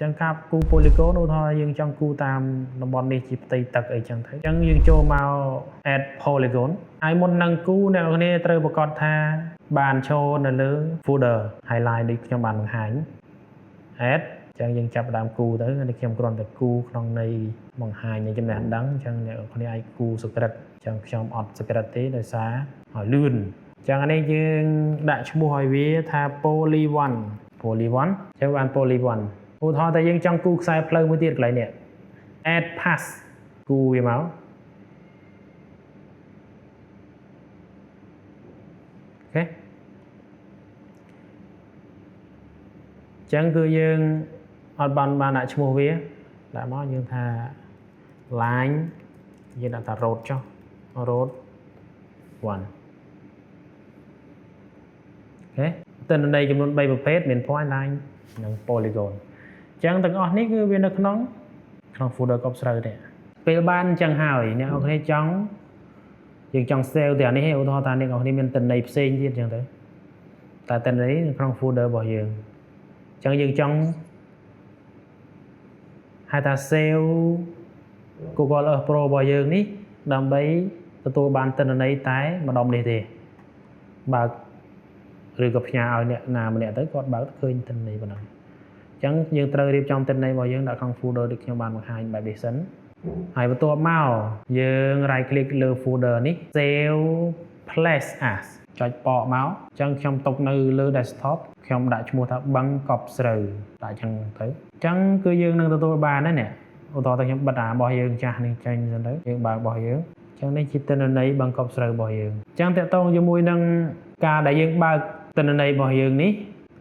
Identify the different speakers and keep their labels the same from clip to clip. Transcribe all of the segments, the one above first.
Speaker 1: ចឹងការគូ polygon ឧទាហរណ៍យើងចង់គូតាមតំបន់នេះជាផ្ទៃទឹកអីចឹងទៅចឹងយើងចូលមក add polygon ហើយមុននឹងគូអ្នកនរគ្នាត្រូវប្រកាសថាបានចូលនៅលើ folder highlight ដូចខ្ញុំបានបង្ហាញ add ចឹងយើងចាប់ផ្ដើមគូទៅនេះខ្ញុំគ្រាន់តែគូក្នុងន័យបង្ហាញនៃចំណេះដឹងចឹងអ្នកនរគ្នាអាចគូ script ចឹងខ្ញុំអត់ script ទេដោយសារឲ្យលឿនចឹងអានេះយើងដាក់ឈ្មោះឲ្យវាថា poly1 ចឹងបាន poly1 ឧទាហរណ៍តែយើងចង់គូខ្សែផ្លូវមួយទៀតកន្លែងនេះ add pass គូវាមកអូខេចឹងគឺយើងអត់បានដាក់ឈ្មោះវាដាក់មកយើងថា line យើងដាក់ថា road ចុះ road 1អូខេទិន្នន័យចំនួន3ប្រភេទមាន point line និង polygon ចឹងទាំងអស់នេះគឺវានៅក្នុង folder កប់ស្រូវនេះពេលបានអញ្ចឹងហើយអ្នកនរគ្នាចង់យើងចង់ save ទៅអានេះឧទាហរណ៍ថាអ្នកនរគ្នាមានទិន្នន័យផ្សេងទៀតអញ្ចឹងទៅតែទិន្នន័យនៅក្នុង folder របស់យើងអញ្ចឹងយើងចង់ហៅថា save Google Earth Pro របស់យើងនេះដើម្បីទទួលបានទិន្នន័យតែម្ដុំនេះទេបើកឬក៏ផ្ញើឲ្យអ្នកណាម្នាក់ទៅគាត់បើកឃើញទិន្នន័យប៉ុណ្ណឹងអញ្ចឹងយើងត្រូវរៀបចំទិន្នន័យរបស់យើងដាក់ក្នុង folder ដូចខ្ញុំបានបង្ហាញបែបនេះសិនហើយបន្ទាប់មកយើង right click លើ folder នេះ save place as ចុចបកមកអញ្ចឹងខ្ញុំទុកនៅលើ desktop ខ្ញុំដាក់ឈ្មោះថាបឹងកប់ស្រូវដាក់អញ្ចឹងទៅអញ្ចឹងគឺយើងនឹងទទួលបានហើយនេះឧទាហរណ៍ថាខ្ញុំបិទអារបស់យើងចាស់នេះចេញសិនទៅយើងបើករបស់យើងអញ្ចឹងនេះជាទិន្នន័យបឹងកប់ស្រូវរបស់យើងអញ្ចឹងតកតងជាមួយនឹងការដែលយើងបើកទិន្នន័យរបស់យើងនេះ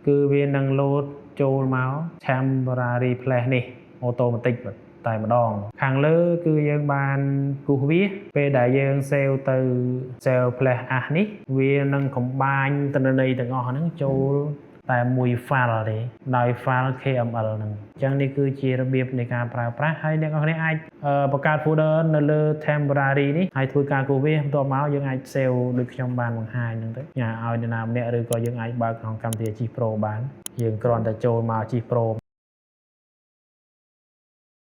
Speaker 1: គឺវានឹង load ចូលមក temporary place នេះ automatic តែម្ដងខាងលើគឺយើងបានគូសវាពេលដែលយើង save ទៅ save place as នេះវានឹង combine ទិន្នន័យទាំងអស់ហ្នឹងចូលតែមួយ file ទេដោយ file KML ហ្នឹងអញ្ចឹងនេះគឺជារបៀបនៃការប្រើប្រាស់ហើយអ្នកនរគ្នាអាចបង្កើត folder នៅលើ temporary នេះហើយធ្វើការគូសវាបន្ទាប់មកយើងអាច save ដូចខ្ញុំបានបង្ហាញហ្នឹងទៅញ៉ាឲ្យនរណាម្នាក់ឬក៏យើងអាចបើកក្នុងកម្មវិធី Gis Pro បានយើងគ្រាន់តែចូលមក Gis Pro